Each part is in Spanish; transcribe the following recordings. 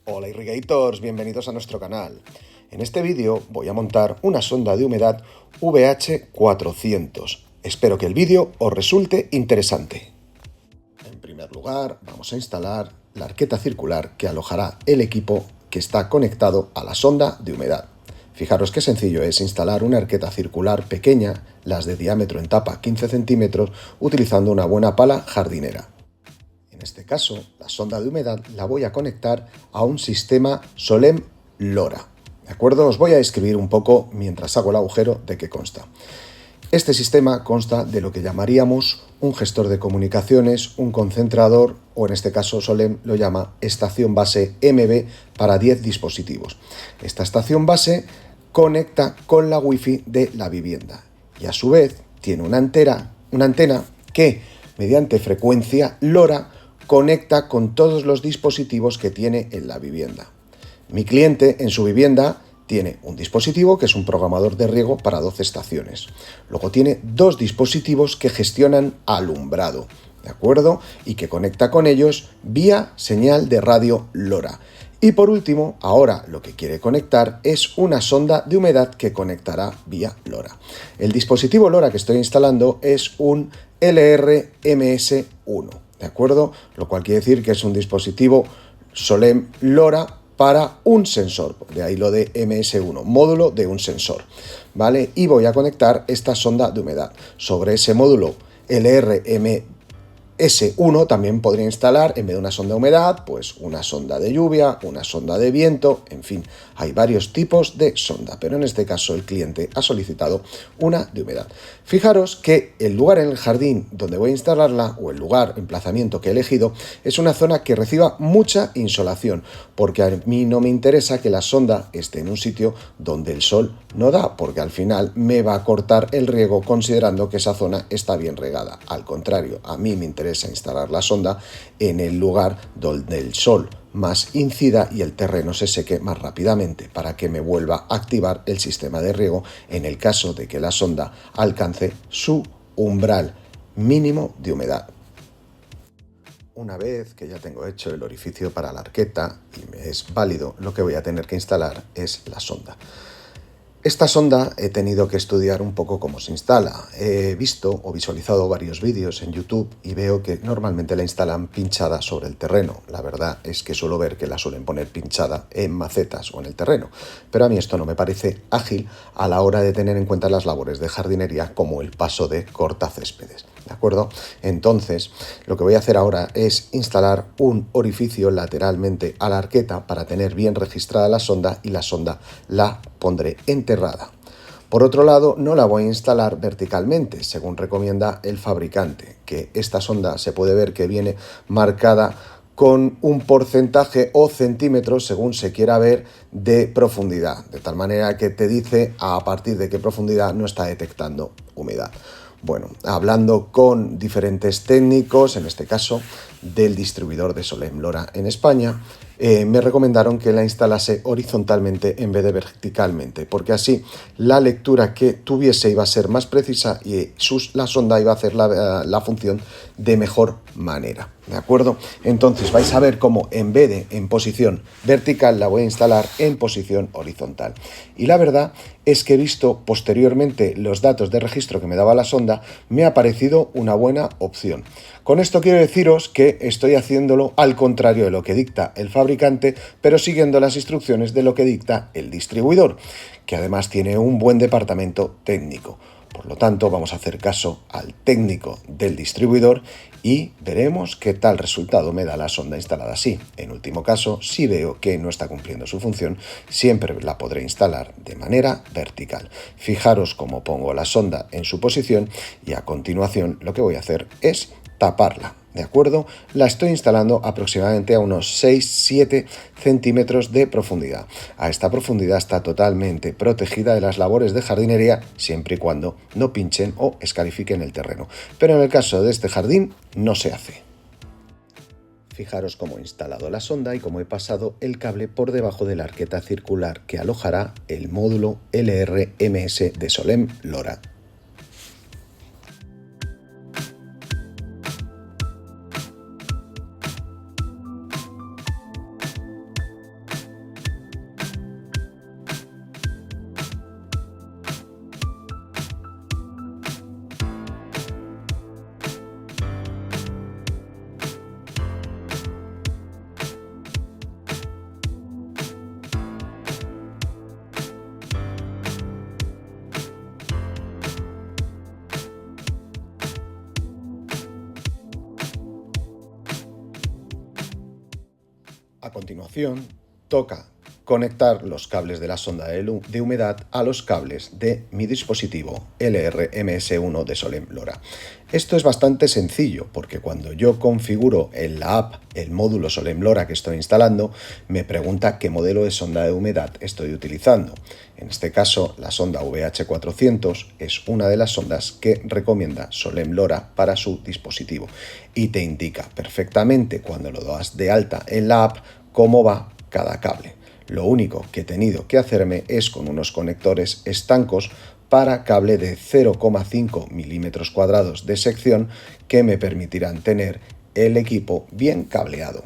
Hola Irrigators, bienvenidos a nuestro canal. En este vídeo voy a montar una sonda de humedad VH400. Espero que el vídeo os resulte interesante. En primer lugar, vamos a instalar la arqueta circular que alojará el equipo que está conectado a la sonda de humedad. Fijaros qué sencillo es instalar una arqueta circular pequeña, las de diámetro en tapa 15 centímetros, utilizando una buena pala jardinera. En este caso, la sonda de humedad la voy a conectar a un sistema Solem LoRa. ¿De acuerdo? Os voy a describir un poco, mientras hago el agujero, de qué consta. Este sistema consta de lo que llamaríamos un gestor de comunicaciones, un concentrador, o en este caso Solem lo llama estación base MB para 10 dispositivos. Esta estación base conecta con la Wi-Fi de la vivienda y a su vez tiene una antena que, mediante frecuencia LoRa, conecta con todos los dispositivos que tiene en la vivienda. Mi cliente en su vivienda tiene un dispositivo que es un programador de riego para 12 estaciones. Luego tiene dos dispositivos que gestionan alumbrado, ¿de acuerdo? Y que conecta con ellos vía señal de radio LoRa. Y por último, ahora lo que quiere conectar es una sonda de humedad que conectará vía LoRa. El dispositivo LoRa que estoy instalando es un LR-MS1, ¿de acuerdo? Lo cual quiere decir que es un dispositivo Solem LoRa para un sensor, de ahí lo de MS1, módulo de un sensor, ¿vale? Y voy a conectar esta sonda de humedad. Sobre ese módulo LRMS1 también podría instalar, en vez de una sonda de humedad, pues una sonda de lluvia, una sonda de viento, en fin, hay varios tipos de sonda, pero en este caso el cliente ha solicitado una de humedad. Fijaros que el lugar en el jardín donde voy a instalarla, o el lugar, emplazamiento que he elegido, es una zona que reciba mucha insolación, porque a mí no me interesa que la sonda esté en un sitio donde el sol no da, porque al final me va a cortar el riego considerando que esa zona está bien regada. Al contrario, a mí me interesa instalar la sonda en el lugar donde el sol más incida y el terreno se seque más rápidamente, para que me vuelva a activar el sistema de riego en el caso de que la sonda alcance su umbral mínimo de humedad. Una vez que ya tengo hecho el orificio para la arqueta y me es válido, lo que voy a tener que instalar es la sonda. Esta sonda he tenido que estudiar un poco cómo se instala. He visto o visualizado varios vídeos en YouTube y veo que normalmente la instalan pinchada sobre el terreno. La verdad es que suelo ver que la suelen poner pinchada en macetas o en el terreno, pero a mí esto no me parece ágil a la hora de tener en cuenta las labores de jardinería, como el paso de cortacéspedes. ¿De acuerdo? Entonces, lo que voy a hacer ahora es instalar un orificio lateralmente a la arqueta para tener bien registrada la sonda, y la sonda la pondré enterrada. Por otro lado, no la voy a instalar verticalmente, según recomienda el fabricante, que esta sonda se puede ver que viene marcada con un porcentaje o centímetros, según se quiera ver, de profundidad, de tal manera que te dice a partir de qué profundidad no está detectando humedad. Bueno, hablando con diferentes técnicos, en este caso del distribuidor de Solem LoRa en España, me recomendaron que la instalase horizontalmente en vez de verticalmente, porque así la lectura que tuviese iba a ser más precisa y la sonda iba a hacer la función de mejor manera. ¿De acuerdo? Entonces vais a ver cómo en vez de en posición vertical la voy a instalar en posición horizontal. Y la verdad es que he visto posteriormente los datos de registro que me daba la sonda, me ha parecido una buena opción. Con esto quiero deciros que estoy haciéndolo al contrario de lo que dicta el fabricante, pero siguiendo las instrucciones de lo que dicta el distribuidor, que además tiene un buen departamento técnico. Por lo tanto, vamos a hacer caso al técnico del distribuidor y veremos qué tal resultado me da la sonda instalada así. En último caso, si veo que no está cumpliendo su función, siempre la podré instalar de manera vertical. Fijaros cómo pongo la sonda en su posición y a continuación lo que voy a hacer es taparla. ¿De acuerdo? La estoy instalando aproximadamente a unos 6-7 centímetros de profundidad. A esta profundidad está totalmente protegida de las labores de jardinería, siempre y cuando no pinchen o escarifiquen el terreno. Pero en el caso de este jardín no se hace. Fijaros cómo he instalado la sonda y cómo he pasado el cable por debajo de la arqueta circular que alojará el módulo LRMS de Solem LoRa. continuación, toca conectar los cables de la sonda de humedad a los cables de mi dispositivo LR-MS1 de Solem LoRa. Esto es bastante sencillo porque cuando yo configuro en la app el módulo Solem LoRa que estoy instalando, me pregunta qué modelo de sonda de humedad estoy utilizando. En este caso, la sonda VH400 es una de las sondas que recomienda Solem LoRa para su dispositivo y te indica perfectamente cuando lo das de alta en la app cómo va cada cable. Lo único que he tenido que hacerme es con unos conectores estancos para cable de 0,5 milímetros cuadrados de sección que me permitirán tener el equipo bien cableado.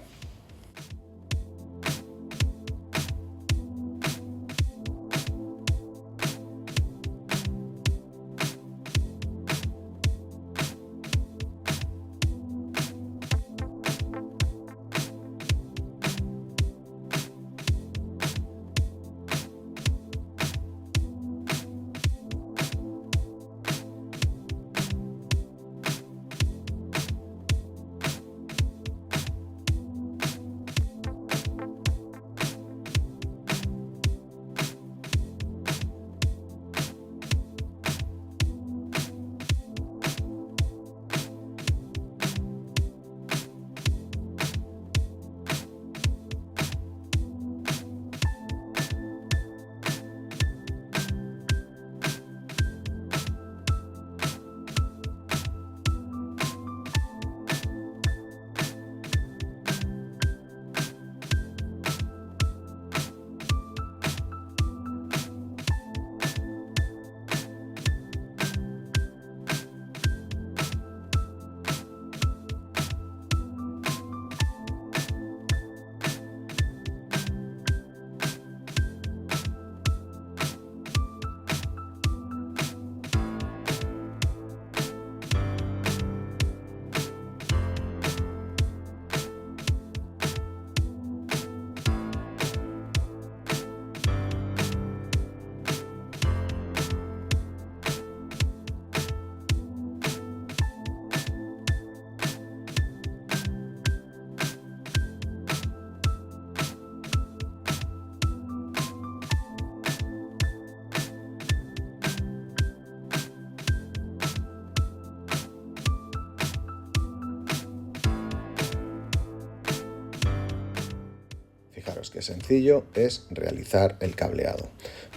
Fijaros qué sencillo es realizar el cableado.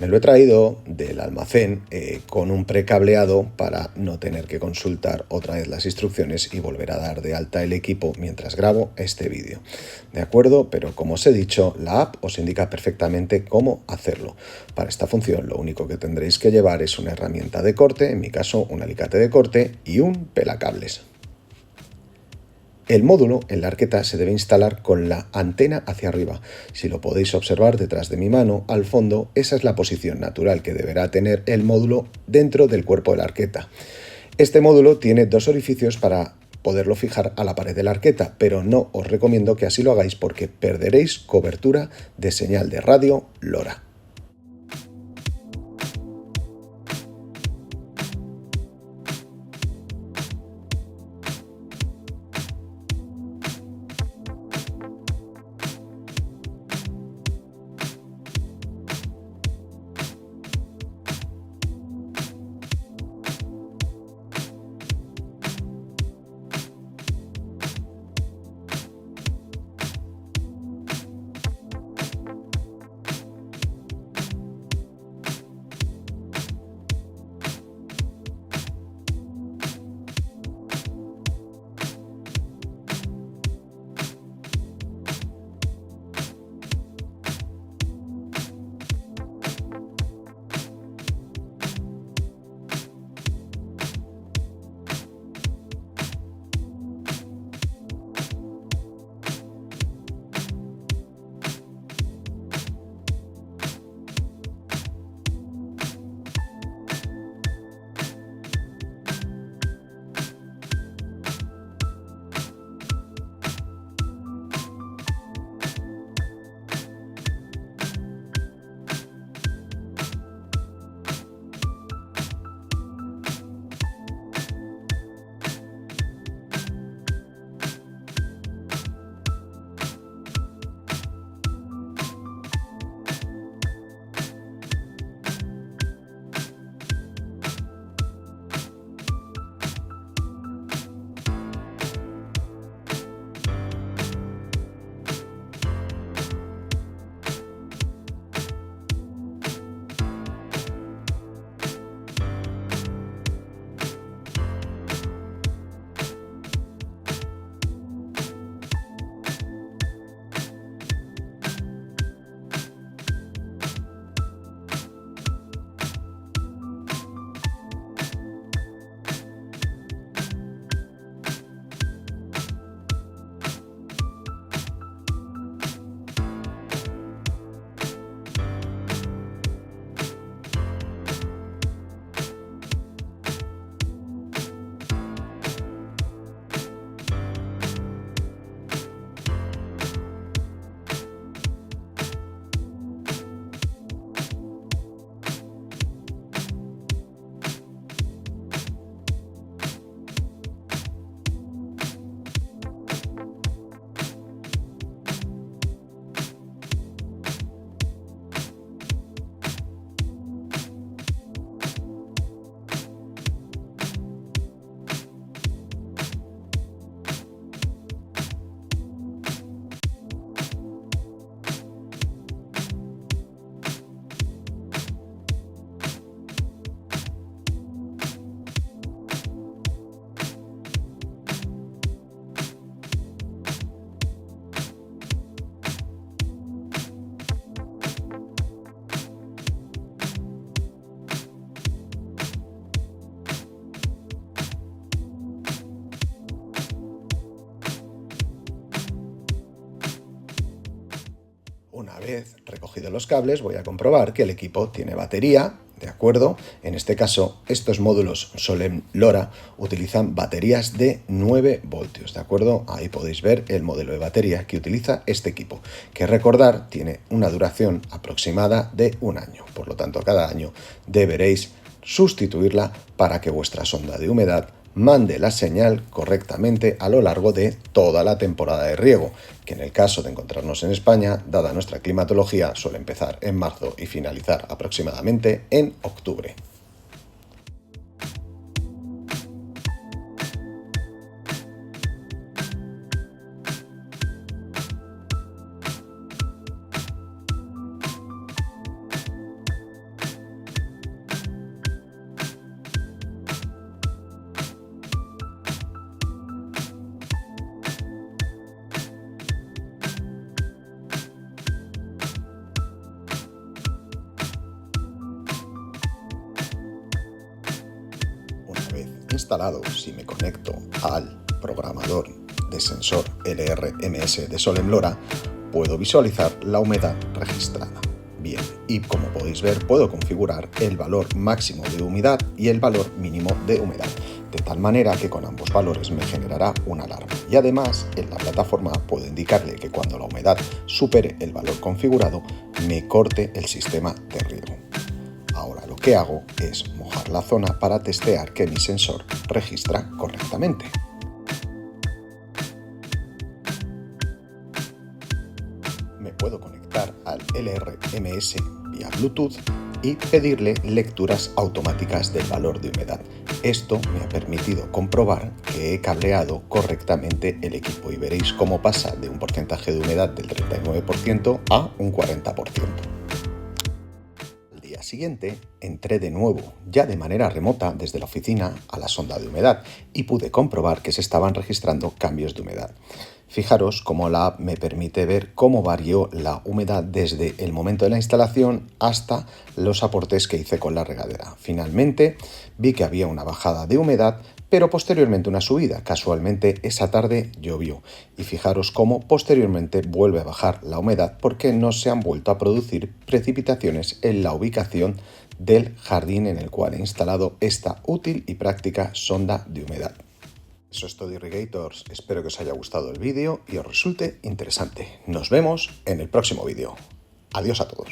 Me lo he traído del almacén con un precableado para no tener que consultar otra vez las instrucciones y volver a dar de alta el equipo mientras grabo este vídeo. ¿De acuerdo? Pero como os he dicho, la app os indica perfectamente cómo hacerlo. Para esta función lo único que tendréis que llevar es una herramienta de corte, en mi caso un alicate de corte y un pelacables. El módulo en la arqueta se debe instalar con la antena hacia arriba. Si lo podéis observar detrás de mi mano, al fondo, esa es la posición natural que deberá tener el módulo dentro del cuerpo de la arqueta. Este módulo tiene dos orificios para poderlo fijar a la pared de la arqueta, pero no os recomiendo que así lo hagáis porque perderéis cobertura de señal de radio LoRa. Una vez recogidos los cables, voy a comprobar que el equipo tiene batería, ¿de acuerdo? En este caso, estos módulos Solem LoRa utilizan baterías de 9 voltios, ¿de acuerdo? Ahí podéis ver el modelo de batería que utiliza este equipo, que recordar tiene una duración aproximada de un año. Por lo tanto, cada año deberéis sustituirla para que vuestra sonda de humedad mande la señal correctamente a lo largo de toda la temporada de riego, que en el caso de encontrarnos en España, dada nuestra climatología, suele empezar en marzo y finalizar aproximadamente en octubre. Una vez instalado, si me conecto al programador de sensor LRMS de Solem LoRa, puedo visualizar la humedad registrada. Bien, y como podéis ver, puedo configurar el valor máximo de humedad y el valor mínimo de humedad, de tal manera que con ambos valores me generará una alarma. Y además, en la plataforma puedo indicarle que cuando la humedad supere el valor configurado, me corte el sistema de riego. Ahora lo que hago es mojar la zona para testear que mi sensor registra correctamente. Me puedo conectar al LRMS vía Bluetooth y pedirle lecturas automáticas del valor de humedad. Esto me ha permitido comprobar que he cableado correctamente el equipo y veréis cómo pasa de un porcentaje de humedad del 39% a un 40%. Siguiente, entré de nuevo, ya de manera remota desde la oficina, a la sonda de humedad y pude comprobar que se estaban registrando cambios de humedad. Fijaros cómo la app me permite ver cómo varió la humedad desde el momento de la instalación hasta los aportes que hice con la regadera. Finalmente vi que había una bajada de humedad, pero posteriormente una subida. Casualmente esa tarde llovió y fijaros cómo posteriormente vuelve a bajar la humedad porque no se han vuelto a producir precipitaciones en la ubicación del jardín en el cual he instalado esta útil y práctica sonda de humedad. Eso es todo, Irrigators. Espero que os haya gustado el vídeo y os resulte interesante. Nos vemos en el próximo vídeo. Adiós a todos.